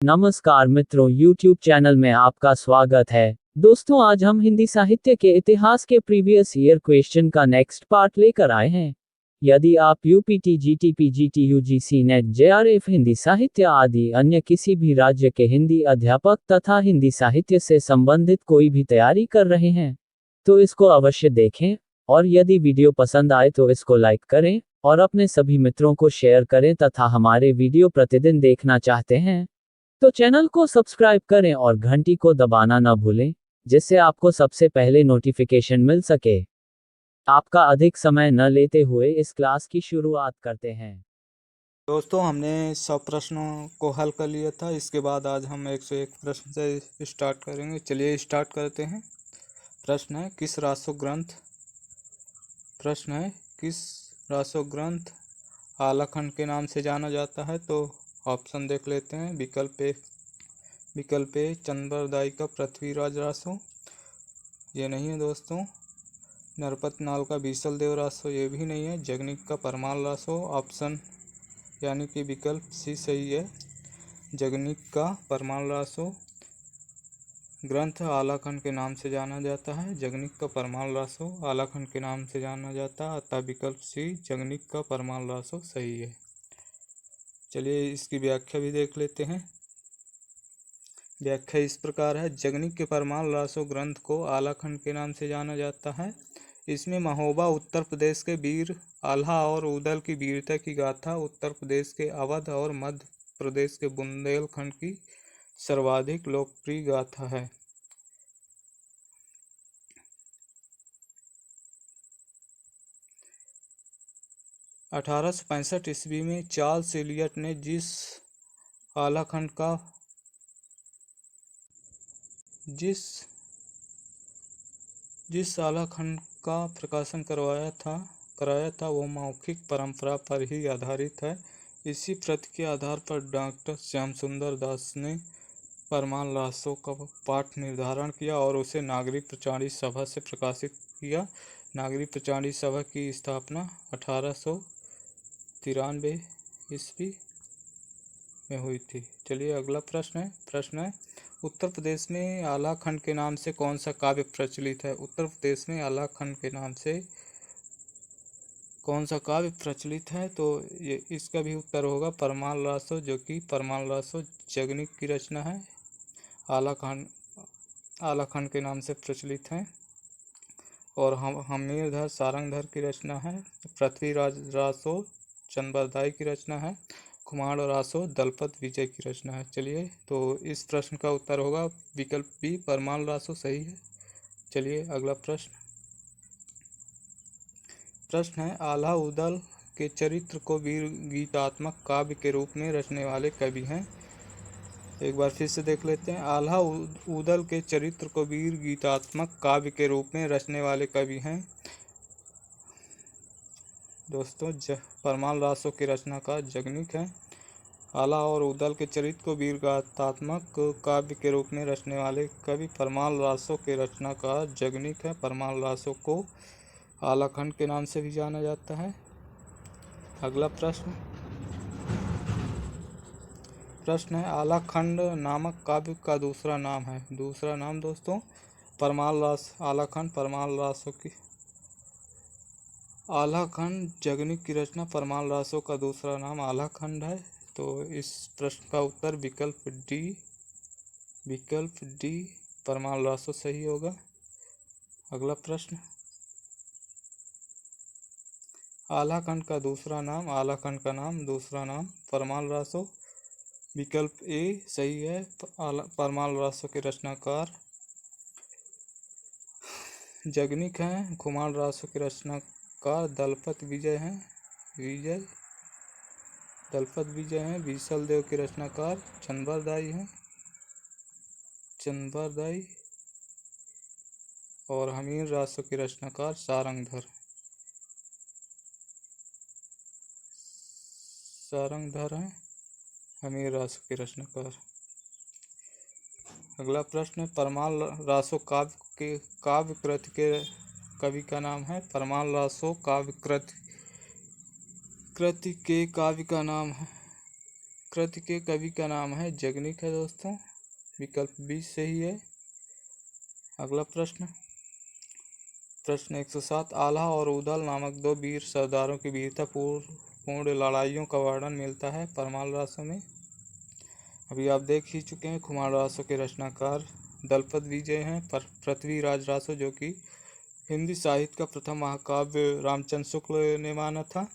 नमस्कार मित्रों, YouTube channel में आपका स्वागत है। दोस्तों, आज हम हिंदी साहित्य के इतिहास के प्रीवियस ईयर क्वेश्चन का नेक्स्ट पार्ट लेकर आए हैं। यदि आप UPT, GTP, GTU, GC net, JRF, Hindi साहित्य आदि अन्य किसी भी राज्य के हिंदी अध्यापक तथा हिंदी साहित्य से संबंधित कोई भी तैयारी कर रहे हैं, तो इसको अवश्य देखें। और यदि वीडियो पसंद आए तो इसको लाइक करें और अपने सभी मित्रों को शेयर करें तथा हमारे वीडियो प्रतिदिन देखना चाहते हैं तो चैनल को सब्सक्राइब करें और घंटी को दबाना न भूलें, जिससे आपको सबसे पहले नोटिफिकेशन मिल सके। आपका अधिक समय न लेते हुए इस क्लास की शुरुआत करते हैं। दोस्तों, हमने 100 प्रश्नों को हल कर लिया था। इसके बाद आज हम 101 प्रश्न से स्टार्ट करेंगे। चलिए स्टार्ट करते हैं। प्रश्न है किस रासो ग्रंथ आलाखंड के नाम से जाना जाता है। तो ऑप्शन देख लेते हैं। विकल्प ए चंद्रदाई का पृथ्वीराज रासो, ये नहीं है दोस्तों। नरपत नाल का बीसल देव रासो, ये भी नहीं है। जगनिक का परमाल रासो, ऑप्शन यानी कि विकल्प सी सही है। जगनिक का परमाल रासो ग्रंथ आलाखंड के नाम से जाना जाता है। जगनिक का परमाल रासो आलाखंड के नाम से जाना जाता है, अतः विकल्प सी जगनिक का परमाल रासो सही है। चलिए इसकी व्याख्या भी देख लेते हैं। व्याख्या इस प्रकार है। जगनिक के परमाल रासो ग्रंथ को आलाखंड के नाम से जाना जाता है। इसमें महोबा उत्तर प्रदेश के वीर आल्हा और उदल की वीरता की गाथा, उत्तर प्रदेश के अवध और मध्य प्रदेश के बुंदेलखंड की सर्वाधिक लोकप्रिय गाथा है। अठारह सौ 65 ईस्वी में चार्ल्स एलियट ने जिस आलाखंड का प्रकाशन कराया था वो मौखिक परंपरा पर ही आधारित है। इसी प्रति के आधार पर डॉक्टर श्याम सुंदर दास ने परमाल रासो का पाठ निर्धारण किया और उसे नागरिक प्रचारी सभा से प्रकाशित किया। नागरिक प्रचारी सभा की स्थापना 1893 ईस्वी में हुई थी। चलिए अगला प्रश्न है उत्तर प्रदेश में आलाखंड के नाम से कौन सा काव्य प्रचलित है। उत्तर प्रदेश में आलाखंड के नाम से कौन सा काव्य प्रचलित है। तो ये इसका भी उत्तर होगा परमाल रासो, जो कि परमाल रासो जगनिक की रचना है। आलाखंड के नाम से प्रचलित है। और हमीरधर सारंगधर की रचना है। पृथ्वीराज रासो चंद्रदाई की रचना है। कुमार रासो दलपत विजय की रचना है। चलिए तो इस प्रश्न का उत्तर होगा विकल्प बी परमाल रासो सही है। चलिए अगला प्रश्न है आल्हा उदल के चरित्र को वीर गीतात्मक काव्य के रूप में रचने वाले कवि हैं। एक बार फिर से देख लेते हैं। आल्हा उदल के चरित्र को वीर गीतात्मक काव्य के रूप में रचने वाले कवि हैं दोस्तों परमाल रासो की रचनाकार जगनिक है। आल्हा और उदल के चरित्र को वीर गाथात्मक काव्य के रूप में रचने वाले कवि परमाल रासो के रचनाकार जगनिक है। परमाल रासो को आलाखंड के नाम से भी जाना जाता है। अगला प्रश्न है आलाखंड नामक काव्य का दूसरा नाम है। दूसरा नाम दोस्तों आलाखंड परमाल रासो की आलाखंड जगनिक की रचना परमाल रासो का दूसरा नाम आलाखंड है। तो इस प्रश्न का उत्तर विकल्प डी परमाल रासो सही होगा। अगला प्रश्न आलाखंड का दूसरा नाम दूसरा नाम परमाल रासो, विकल्प ए सही है। परमाल रासो के रचनाकार जगनिक हैं। कुमार रासो के रचनाकार दलपत विजय हैं। बीसल देव के रचनाकार चंद्रदाई और हमीर रासो के रचनाकार सारंगधर हैं। हमीर रासो के रचनाकार। अगला प्रश्न परमाल रासो काव्य कृति के कवि का नाम है। परमाल रासो काव्य कृति के काव्य का नाम है कृति के कवि का नाम है जगनिक है दोस्तों, विकल्प बी सही है। अगला प्रश्न 107। आल्हा और उदल नामक दो वीर सरदारों की वीरता पूर्ण लड़ाइयों का वर्णन मिलता है परमाल रासों में। अभी आप देख ही चुके हैं, खुमार रासों के रचनाकार दलपत विजय हैं। पृथ्वीराज रासो जो कि हिंदी साहित्य का प्रथम महाकाव्य रामचंद्र शुक्ल ने माना था,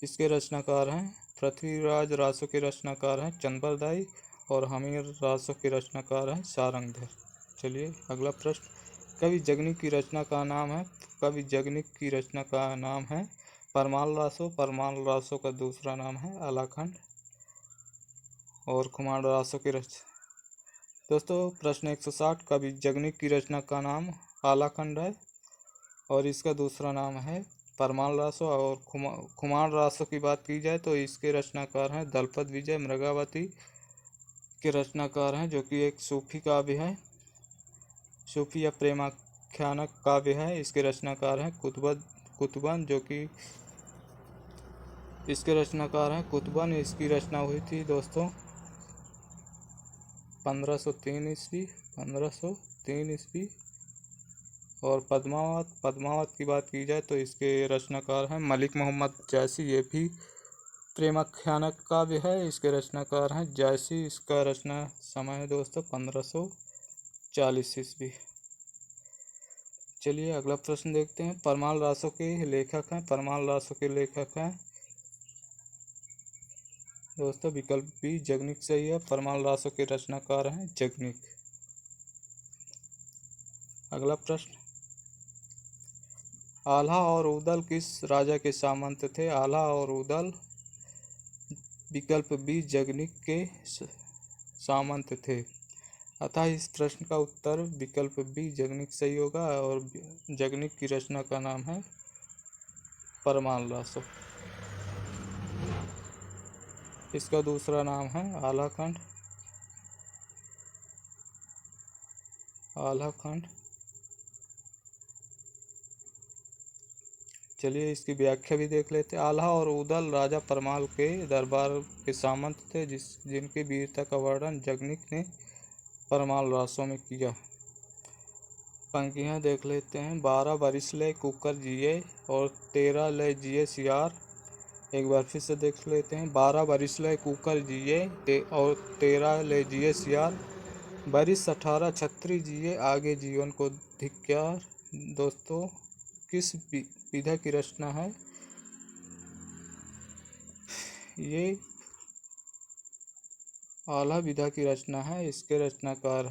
इसके रचनाकार हैं। पृथ्वीराज रासो के रचनाकार हैं चंद्रबरदाई और हमीर रासो के रचनाकार हैं सारंगधर। चलिए अगला प्रश्न, कवि जगनिक की रचना का नाम है परमाल रासो। परमाल रासो का दूसरा नाम है आलाखंड और खुमार रासो की दोस्तों प्रश्न 160, कवि जगनिक की रचना का नाम आलाखंड है और इसका दूसरा नाम है परमाल रासो। और खुमार रासो की बात की जाए तो इसके रचनाकार हैं दलपत विजय मृगावती के रचनाकार हैं, जो कि एक सूफी काव्य है, सूफी या प्रेमाख्यानक काव्य है। इसके रचनाकार हैं कुतुबन, जो कि इसके रचनाकार हैं कुतुबन। इसकी रचना हुई थी दोस्तों 1503 ईस्वी। और पद्मावत की बात की जाए तो इसके रचनाकार हैं मलिक मोहम्मद जैसी, ये भी प्रेमाख्यानक काव्य है। इसके रचनाकार हैं जैसी। इसका रचना समय है दोस्तों 1540 ईस्वी। चलिए अगला प्रश्न देखते हैं, परमाल रासो के लेखक हैं दोस्तों विकल्प बी जगनिक सही है। परमाल रासो के रचनाकार हैं जगनिक। अगला प्रश्न, आल्हा और उदल किस राजा के सामंत थे? आल्हा और उदल विकल्प बी जगनिक के सामंत थे, अतः इस प्रश्न का उत्तर विकल्प बी जगनिक सही होगा और जगनिक की रचना का नाम है परमाल रासो। इसका दूसरा नाम है आलाखंड। चलिए इसकी व्याख्या भी देख लेते हैं। आल्हा और उदल राजा परमाल के दरबार के सामंत थे, जिनकी वीरता का वर्णन जगनिक ने परमाल रासों में किया। पंक्तियाँ देख लेते हैं, 12 बरिस ले कुकर जिए और 13 ले जिए सियार। एक बार फिर से देख लेते हैं, 12 बरिस ले कुकर जिए और 13 ले जिए सियार, बरिस 18 छत्री जिए आगे जीवन को धिक्कार। दोस्तों किस विधा की रचना है? ये आल्हा विधा की रचना है। इसके रचनाकार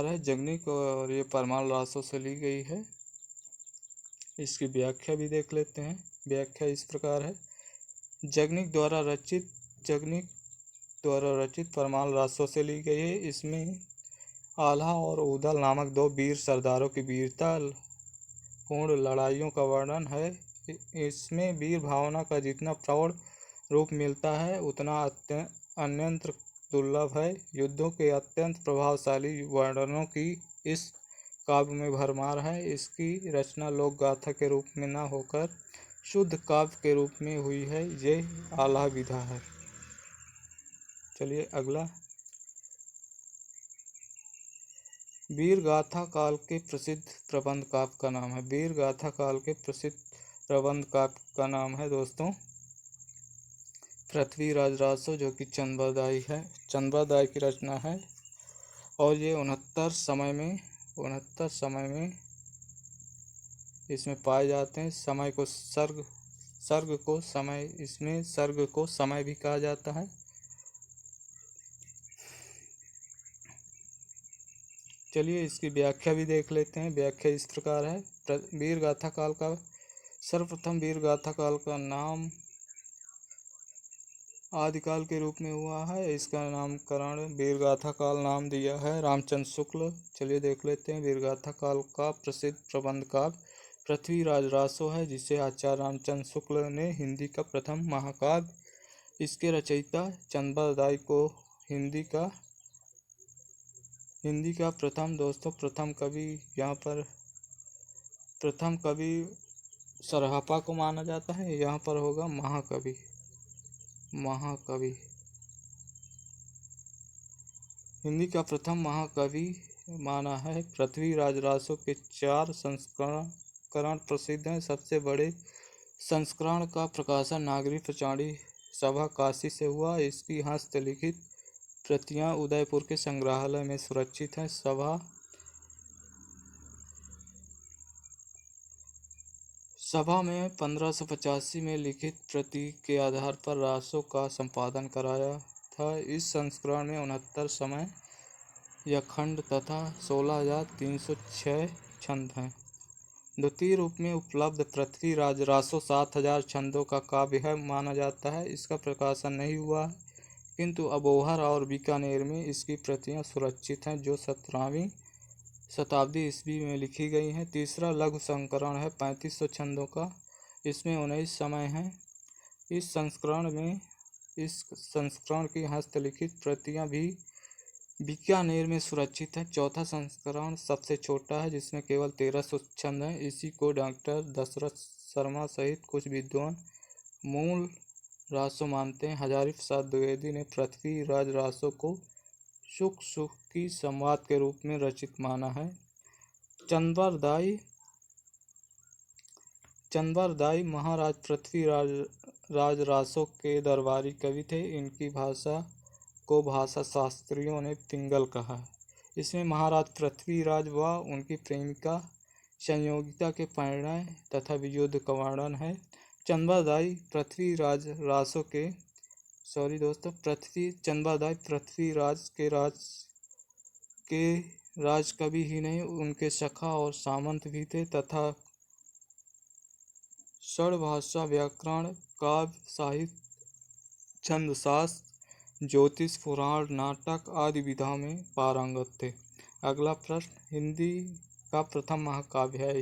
है जगनिक और ये परमाल रासो से ली गई है। इसकी व्याख्या भी देख लेते हैं। व्याख्या इस प्रकार है, जगनिक द्वारा रचित परमाल रासो से ली गई है। इसमें आल्हा और उदल नामक दो वीर सरदारों की वीरता पूर्ण लड़ाइयों का वर्णन है। इसमें वीर भावना का जितना प्रौढ़ रूप मिलता है उतना अन्यंत्र दुर्लभ है। युद्धों के अत्यंत प्रभावशाली वर्णनों की इस काव्य में भरमार है। इसकी रचना लोक गाथा के रूप में न होकर शुद्ध काव्य के रूप में हुई है। ये आल्हा विधा है। चलिए अगला, वीर गाथा काल के प्रसिद्ध प्रबंध काव्य का नाम है। वीर गाथा काल के प्रसिद्ध प्रबंध काव्य का नाम है दोस्तों पृथ्वीराज रासो, जो कि चंद्रबरदाई की रचना है और ये 69 समय में इसमें पाए जाते हैं। इसमें सर्ग को समय भी कहा जाता है। चलिए इसकी व्याख्या भी देख लेते हैं। व्याख्या इस प्रकार है, वीर गाथा काल का सर्वप्रथम वीर गाथा काल का नाम आदिकाल के रूप में हुआ है। इसका नामकरण वीर गाथा काल नाम दिया है रामचंद्र शुक्ल। चलिए देख लेते हैं, वीर गाथा काल का प्रसिद्ध प्रबंध काव्य पृथ्वीराज रासो है, जिसे आचार्य रामचंद्र शुक्ल ने हिंदी का प्रथम महाकाव्य। इसके रचयिता चंद्रबरदाई को हिंदी का प्रथम कवि सरहापा को माना जाता है। यहाँ पर होगा महाकवि। महाकवि। हिंदी का प्रथम महाकवि माना है। पृथ्वीराज रासो के 4 संस्करण प्रसिद्ध हैं। सबसे बड़े संस्करण का प्रकाशन नागरी प्रचारी सभा काशी से हुआ। इसकी हस्तलिखित प्रतियां उदयपुर के संग्रहालय में सुरक्षित हैं। सभा में 1585 में लिखित प्रति के आधार पर रासो का संपादन कराया था। इस संस्करण में 69 समय या खंड तथा 16,306 छंद हैं। द्वितीय रूप में उपलब्ध पृथ्वीराज रासो 7,000 छंदों का काव्य है माना जाता है। इसका प्रकाशन नहीं हुआ है, किंतु अबोहर और बीकानेर में इसकी प्रतियां सुरक्षित हैं, जो 17वीं शताब्दी ईस्वी में लिखी गई हैं। तीसरा लघु संस्करण है 3500 छंदों का। इसमें 19 समय हैं। इस संस्करण की हस्तलिखित प्रतियां भी बीकानेर में सुरक्षित है। चौथा संस्करण सबसे छोटा है, जिसमें केवल 1300 छंद हैं। इसी को डॉक्टर दशरथ शर्मा सहित कुछ विद्वान मूल रासो मानते हैं। हजारी प्रसाद द्विवेदी ने पृथ्वीराज रासो को सुख की संवाद के रूप में रचित माना है। चंद्रदाई महाराज पृथ्वीराज रासो के दरबारी कवि थे। इनकी भाषा को भाषा शास्त्रियों ने पिंगल कहा है। इसमें महाराज पृथ्वीराज व उनकी प्रेमिका संयोगिता के परिणय तथा युद्ध का वर्णन है। चंद्रदाई पृथ्वीराज के राजकवि ही नहीं, उनके सखा और सामंत भी थे तथा षड्भाषा, व्याकरण, काव्य, साहित्य, छंदशास्त्र, ज्योतिष, पुराण, नाटक आदि विधाओं में पारंगत थे। अगला प्रश्न, हिंदी का प्रथम महाकाव्य है।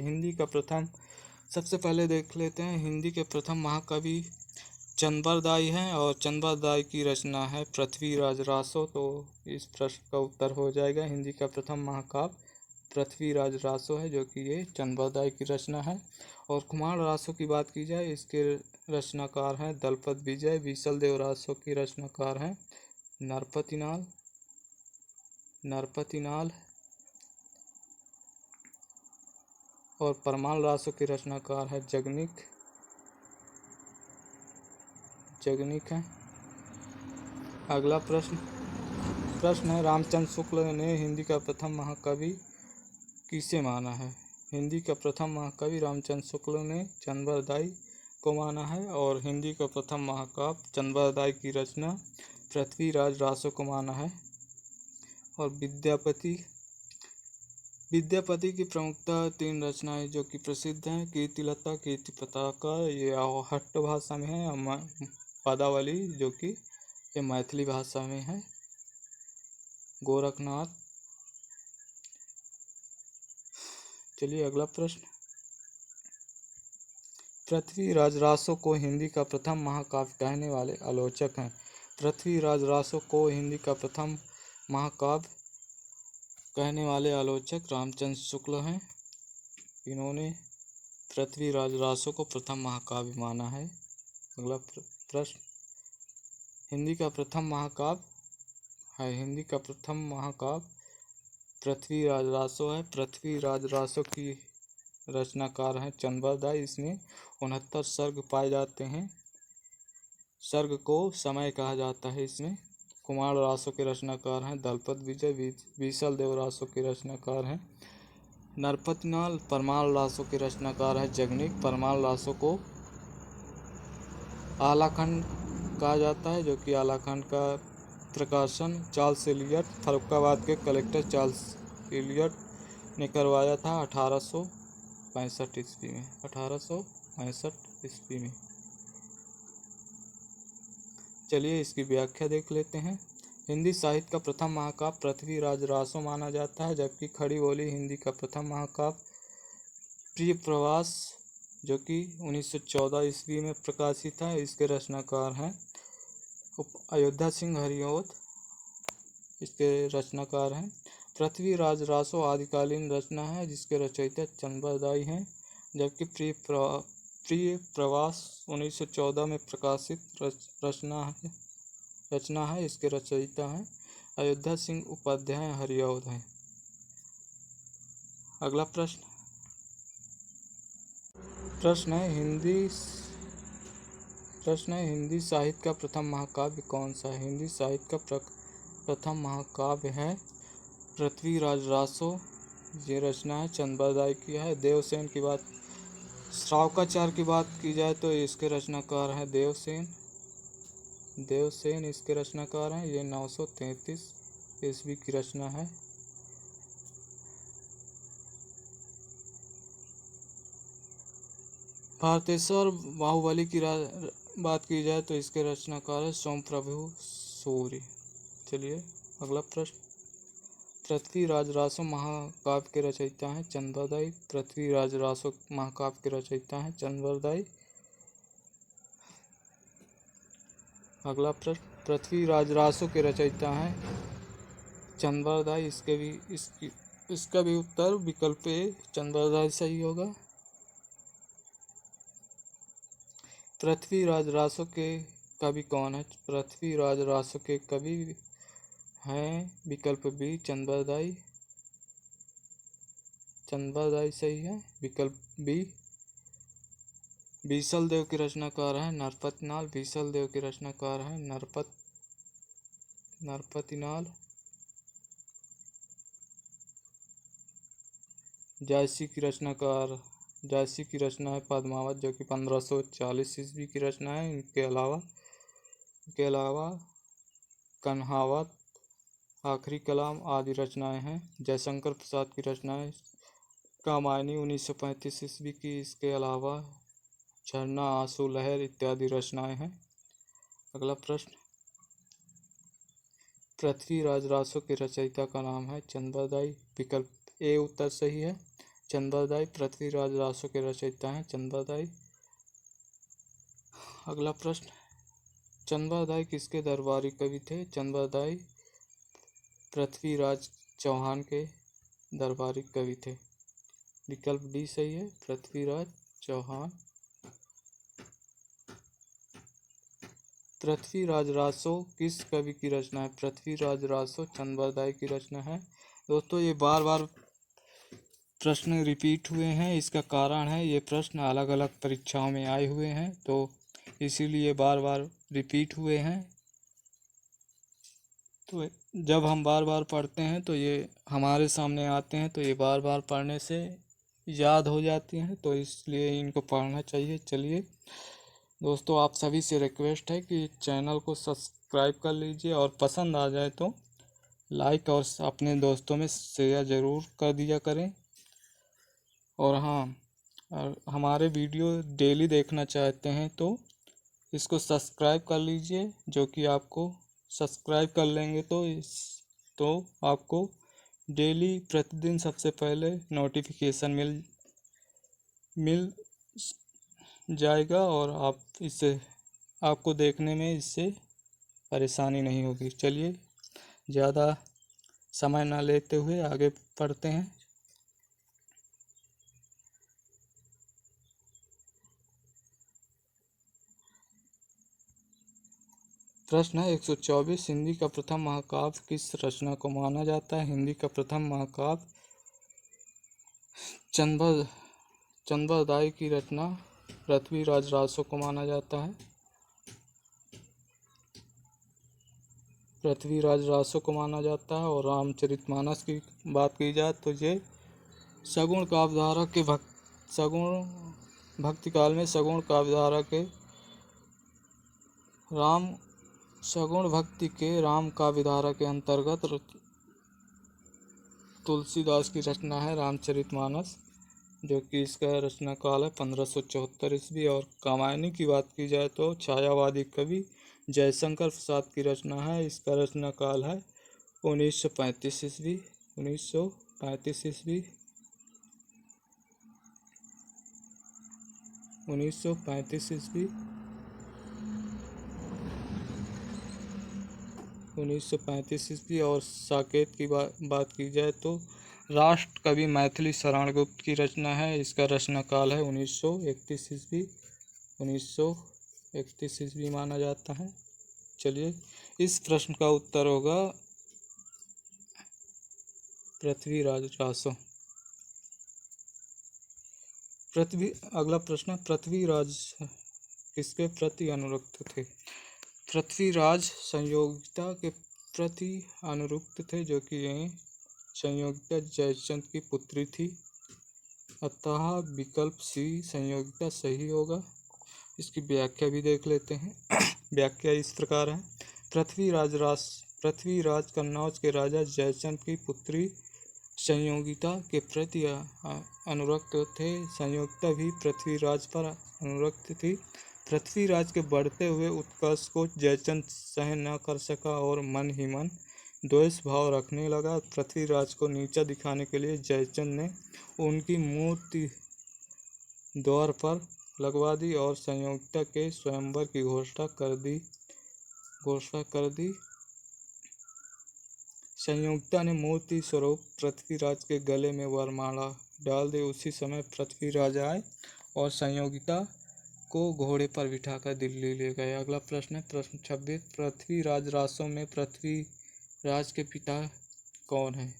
सबसे पहले देख लेते हैं। हिंदी के प्रथम महाकवि चंद्रदाई हैं और चंद्रदाई की रचना है पृथ्वीराज रासो। तो इस प्रश्न का उत्तर हो जाएगा, हिंदी का प्रथम महाकाव्य पृथ्वीराज रासो है, जो कि ये चंद्रदाई की रचना है। और कुमार रासो की बात की जाए, इसके रचनाकार हैं दलपत विजय। बीसलदेव रासो की रचनाकार हैं नरपतिनाल और परमाल रासो की रचनाकार है जगनिक है। अगला प्रश्न है, रामचंद्र शुक्ल ने हिंदी का प्रथम महाकवि किसे माना है? हिंदी का प्रथम महाकवि रामचंद्र शुक्ल ने चंद्रदाई को माना है और हिंदी का प्रथम महाकाव्य चंद्रदाई की रचना पृथ्वीराज रासो को माना है। और विद्यापति की प्रमुखता 3 रचनाएं जो कि प्रसिद्ध हैं, कीर्तिलता, कीर्ति पताका, ये हट्ट भाषा में है, और पदावली जो कि ये मैथिली भाषा में है। गोरखनाथ। चलिए अगला प्रश्न, पृथ्वीराज रासो को हिंदी का प्रथम महाकाव्य कहने वाले आलोचक हैं। पृथ्वीराज रासो को हिंदी का प्रथम महाकाव्य कहने वाले आलोचक रामचंद्र शुक्ल हैं। इन्होंने पृथ्वीराज रासो को प्रथम महाकाव्य माना है। अगला प्रश्न, हिंदी का प्रथम महाकाव्य पृथ्वीराज रासो है। पृथ्वीराज रासो की रचनाकार हैं चंद्रदाई। इसमें 69 सर्ग पाए जाते हैं। सर्ग को समय कहा जाता है। इसमें कुमार रासो के रचनाकार हैं दलपत विजय। बीसलदेव रासो के रचनाकार हैं नरपतिनाल। परमाल रासो के रचनाकार है जगनिक। परमाल रासो को आलाखंड कहा जाता है, जो कि आलाखंड का प्रकाशन चार्ल्स एलियट, फर्रुखाबाद के कलेक्टर चार्ल्स एलियट ने करवाया था 1865 ईस्वी में। चलिए इसकी व्याख्या देख लेते हैं। हिंदी साहित्य का प्रथम महाकाव्य पृथ्वीराज रासो माना जाता है, जबकि खड़ी बोली हिंदी का प्रथम महाकाव्य प्रिय प्रवास, जो कि 1914 ईस्वी में प्रकाशित है। इसके रचनाकार हैं अयोध्या सिंह हरिऔध। इसके रचनाकार हैं। पृथ्वीराज रासो आदिकालीन रचना है, जिसके रचयिता चंद्रदाई हैं, जबकि राष्ट्रीय प्रवास 1914 में प्रकाशित रचना है। इसके रचयिता हैं अयोध्या सिंह उपाध्याय हरिऔध हैं। अगला प्रश्न है हिंदी साहित्य का प्रथम महाकाव्य कौन सा है। हिंदी साहित्य का प्रथम महाकाव्य है पृथ्वीराज रासो। ये रचना है चंद्रबरदाई की है। देवसेन की बात, श्रावकाचार्य की बात की जाए तो इसके रचनाकार हैं देवसेन इसके रचनाकार हैं। ये 933 ईस्वी की रचना है। भारतेश्वर बाहुबली की बात की जाए तो इसके रचनाकार है सोमप्रभु सूर्य। चलिए अगला प्रश्न, पृथ्वीराज रासो महाकाव्य के रचयिता हैं चंद्रबरदाई। पृथ्वीराज रासो महाकाव्य के रचयिता हैं चंद्रबरदाई। अगला प्रश्न, पृथ्वीराज रासो के रचयिता हैं चंद्रबरदाई। इसका भी उत्तर विकल्प ए चंद्रबरदाई सही होगा। पृथ्वीराज रासो के कवि कौन है। पृथ्वीराज रासो के कवि हैं विकल्प बी चंद्रबरदाई सही है। विकल्प बी। बीसल देव के रचनाकार हैं नरपतिनाल। बीसल देव के रचनाकार हैं नरपतिनाल। जायसी की रचना है पद्मावत, जो कि 1540 ईस्वी की रचना है। इनके अलावा कन्हावत, आखिरी कलाम आदि रचनाएं हैं। जयशंकर प्रसाद की रचनाएं कामायनी 1935 ईस्वी की। इसके अलावा झरना, आंसू, लहर इत्यादि रचनाएं हैं। अगला प्रश्न, पृथ्वीराज रासो के रचयिता का नाम है चंद्रबरदाई। विकल्प ए उत्तर सही है चंद्रबरदाई। पृथ्वीराज रासो के रचयिता हैं चंद्रबरदाई। अगला प्रश्न, चंद्रबरदाई किसके दरबारी कवि थे। चंद्रबरदाई पृथ्वीराज चौहान के दरबारी कवि थे। विकल्प डी सही है पृथ्वीराज चौहान। पृथ्वीराज रासो किस कवि की रचना है। पृथ्वीराज रासो चंद्रबरदाई की रचना है। दोस्तों ये बार बार प्रश्न रिपीट हुए हैं, इसका कारण है ये प्रश्न अलग अलग परीक्षाओं में आए हुए हैं, तो इसीलिए बार बार रिपीट हुए हैं। तो जब हम बार बार पढ़ते हैं तो ये हमारे सामने आते हैं, तो ये बार बार पढ़ने से याद हो जाती हैं, तो इसलिए इनको पढ़ना चाहिए। चलिए दोस्तों, आप सभी से रिक्वेस्ट है कि चैनल को सब्सक्राइब कर लीजिए और पसंद आ जाए तो लाइक और अपने दोस्तों में शेयर ज़रूर कर दिया करें। और हाँ, हमारे वीडियो डेली देखना चाहते हैं तो इसको सब्सक्राइब कर लीजिए, जो कि आपको सब्सक्राइब कर लेंगे तो आपको डेली प्रतिदिन सबसे पहले नोटिफिकेशन मिल जाएगा और आपको देखने में इससे परेशानी नहीं होगी। चलिए ज़्यादा समय ना लेते हुए आगे पढ़ते हैं। प्रश्न है 124, हिंदी का प्रथम महाकाव्य किस रचना को माना जाता है। हिंदी का प्रथम महाकाव्य चंद्रबरदाई की रचना पृथ्वीराज रासो को माना जाता है। पृथ्वीराज रासो को माना जाता है। और रामचरितमानस की बात की जाए तो ये सगुण काव्यधारा के भक्ति काल में सगुण काव्यधारा के सगुण भक्ति के राम काव्यधारा के अंतर्गत तुलसीदास की रचना है रामचरितमानस, जो कि इसका रचना काल है 1574 ईस्वी। और कामायनी की बात की जाए तो छायावादी कवि जयशंकर प्रसाद की रचना है। इसका रचना काल है 1935 ईस्वी। 1935 ईस्वी 1935 ईस्वी 1935 ईस्वी। और साकेत की बात की जाए तो राष्ट्र कवि मैथिली शरण गुप्त की रचना है। इसका रचना काल है 1931 ईस्वी। 1931 ईस्वी माना जाता है। चलिए, इस प्रश्न का उत्तर होगा पृथ्वीराज रासो। अगला प्रश्न, पृथ्वीराज किसके प्रति अनुरक्त थे? पृथ्वीराज संयोगिता के प्रति अनुरक्त थे, जो कि संयोगिता जयचंद की पुत्री थी। अतः विकल्प सी संयोगिता सही होगा। इसकी व्याख्या भी देख लेते हैं। व्याख्या इस प्रकार है। पृथ्वीराज कन्नौज के राजा जयचंद की पुत्री संयोगिता के प्रति अनुरक्त थे। संयोगिता भी पृथ्वीराज पर अनुरक्त थी। पृथ्वीराज के बढ़ते हुए उत्कर्ष को जयचंद सहन न कर सका और मन ही मन द्वेष भाव रखने लगा। पृथ्वीराज को नीचा दिखाने के लिए जयचंद ने उनकी मूर्ति द्वार पर लगवा दी और संयोगिता के स्वयंवर की घोषणा कर दी। संयोगिता ने मूर्ति स्वरूप पृथ्वीराज के गले में वरमाला डाल दी। उसी समय पृथ्वीराज आए और संयोगिता को घोड़े पर बिठाकर दिल्ली ले गए। अगला प्रश्न है, प्रश्न 26, पृथ्वीराज रासों में पृथ्वीराज के पिता कौन है?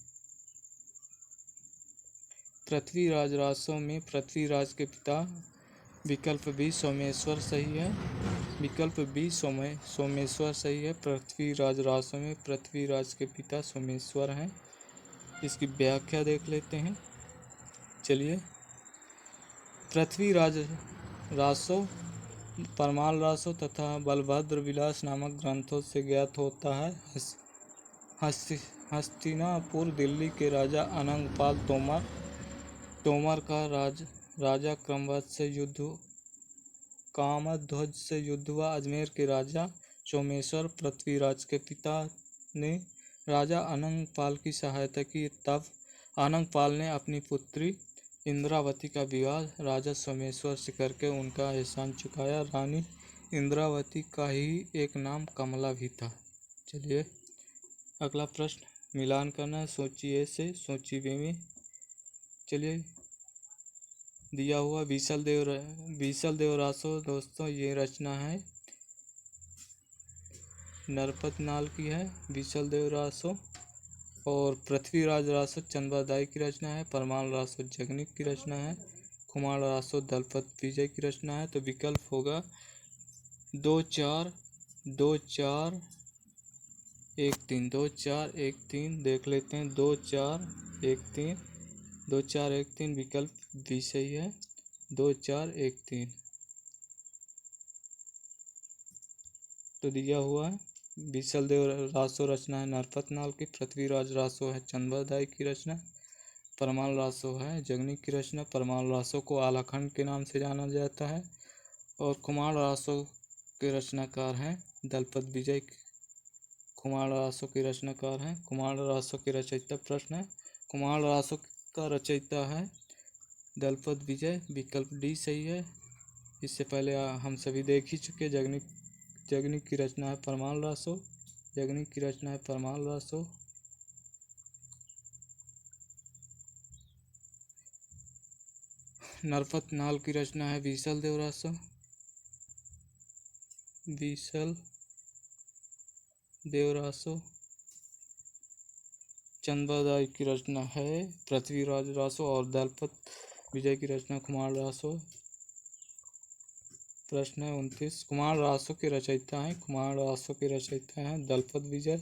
पृथ्वीराज रासों में पृथ्वीराज के पिता विकल्प बी सोमेश्वर सही है। विकल्प बी सोमेश्वर सही है। पृथ्वीराज रासों में पृथ्वीराज के पिता सोमेश्वर हैं। इसकी व्याख्या देख लेते हैं। चलिए, पृथ्वीराज रासो परमाल रासो तथा बलभद्र विलास नामक ग्रंथों से ज्ञात होता है। हस्तिनापुर दिल्ली के राजा अनंगपाल तोमर का राजा कामध्वज से युद्ध हुआ। अजमेर के राजा सोमेश्वर पृथ्वीराज के पिता ने राजा अनंगपाल की सहायता की। तब अनंगपाल ने अपनी पुत्री इंद्रावती का विवाह राजा सोमेश्वर से करके उनका एहसान चुकाया। रानी इंद्रावती का ही एक नाम कमला भी था। चलिए, अगला प्रश्न मिलान करना है सूची ए से सूची बी में। चलिए, दिया हुआ बीसल देव रासो, दोस्तों ये रचना है नरपत नाल की है बीसल देव रासो। और पृथ्वीराज रासो चंद्रदाई की रचना है। परमाल रासो जगनिक की रचना है। कुमार रासो दलपत विजय की रचना है। तो विकल्प होगा 2-4-2-4-1-3। 2-4-1-3 देख लेते हैं। 2-4-1-3 2-4-1-3 विकल्प बी सही है। 2-4-1-3 तो दिया हुआ है बीसल देव रासो रचना है नरपत नाल की। पृथ्वीराज रासो है चंद्रदाई की रचना। परमाल रासो है जगनिक की रचना। परमाल रासो को आलाखंड के नाम से जाना जाता है। और कुमार रासो के रचनाकार हैं दलपत विजय। कुमार रासो के रचनाकार हैं। कुमार रासो के रचयिता प्रश्न है। कुमार रासो का रचयिता है दलपत विजय। विकल्प डी सही है। इससे पहले हम सभी देख ही चुके। जगनिक की रचना है परमाल रासो। जगनिक की रचना है परमाल रासो। नरपत नाल की रचना है बीसल देव रासो। बीसल देव रासो। चंद्रदाई की रचना है पृथ्वीराज रासो और दलपत विजय की रचना कुमार रासो। प्रश्न है 29, कुमार रासो के रचयिता हैं। कुमार रासो के रचयिता हैं दलपत विजय।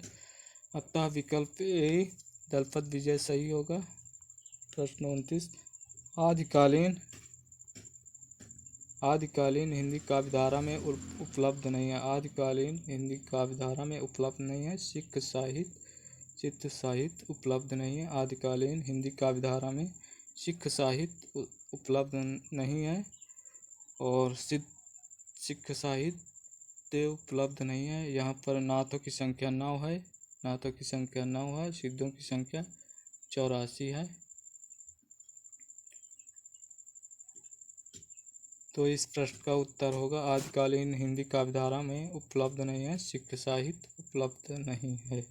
अतः विकल्प ए दलपत विजय सही होगा। प्रश्न 29, आदिकालीन हिंदी काव्यधारा में उपलब्ध नहीं है। आदिकालीन हिंदी काव्यधारा में उपलब्ध नहीं है। सिख साहित्य उपलब्ध नहीं है। आदिकालीन हिंदी काव्यधारा में सिख साहित्य उपलब्ध नहीं है। और सिख साहित्य उपलब्ध नहीं है। यहाँ पर नाथों की संख्या 9 है। नाथों की संख्या 9 है। सिद्धों की संख्या 84 है। तो इस प्रश्न का उत्तर होगा आदिकालीन हिंदी काव्यधारा में उपलब्ध नहीं है। सिख साहित्य उपलब्ध नहीं है।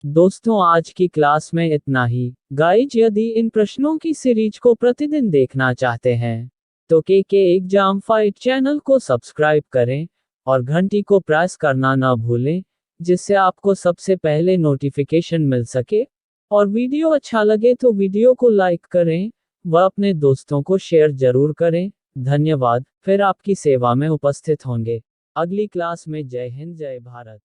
दोस्तों आज की क्लास में इतना ही। गाइज यदि इन प्रश्नों की सीरीज को प्रतिदिन देखना चाहते हैं तो के एग्जाम फाइट चैनल को सब्सक्राइब करें और घंटी को प्रेस करना न भूलें, जिससे आपको सबसे पहले नोटिफिकेशन मिल सके। और वीडियो अच्छा लगे तो वीडियो को लाइक करें व अपने दोस्तों को शेयर जरूर करें। धन्यवाद, फिर आपकी सेवा में उपस्थित होंगे अगली क्लास में। जय हिंद, जय भारत।